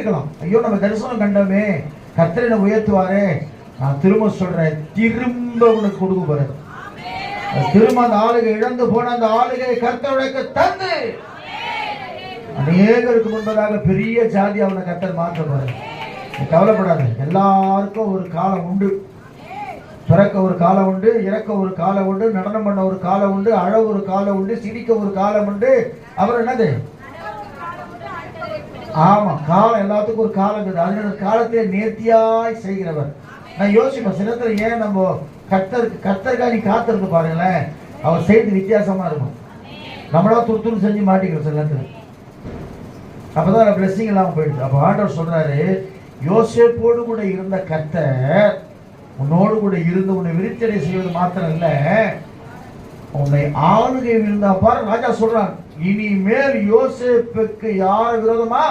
இருக்கலாம். ஐயோ நம்ம தரிசனம் கண்டோமே, கர்த்தரை உயர்த்துவாரே. நான் திரும்ப சொல்றேன், திரும்ப உனக்கு கொடுக்க போறேன். திரும்ப அந்த ஆளுகை, இழந்து போன அந்த ஆளுகை கர்த்தருடைய தந்து அநேகருக்கு முன்பதாக பெரிய ஜாதி அவனை கர்த்தர் மாற்ற போறாரு. கவலைப்படாது. எல்லாருக்கும் ஒரு காலம் உண்டு. பிறக்க ஒரு காலம் உண்டு, இறக்க ஒரு காலம் உண்டு, நடனம் பண்ண ஒரு காலம் உண்டு, அழ ஒரு காலம் உண்டு, சிரிக்க ஒரு காலம் உண்டு. அப்புறம் என்னது? ஆமா, காலம் எல்லாத்துக்கும் ஒரு காலம் இருக்குது. அதனால காலத்தை நேர்த்தியாய் செய்கிறவர். நான் யோசிப்பேன் சில நேரத்துல, ஏன் நம்ம கர்த்தருக்காக நீ காத்திருந்து பாருங்களேன், அவர் செய்து வித்தியாசமா இருக்கும். நம்மளா துருத்துரு செஞ்சு மாட்டிக்கிறோம் சில நேரத்துல. அப்பதான் பிளெஸிங் எல்லாம் போயிடுச்சு. அப்ப ஆண்டவர் சொல்றாரு, யோசேப்போடு கூட இருந்த கர்த்தர் உன்னோடு கூட இருந்து உன்னை விருத்தடை செய்வது மாத்திரம் இல்ல, உன்னை ஆளுகை இருந்தா பாரு. ராஜா சொல்றான், இனிமேல் யோசேப்புக்கு யார் விரோதமா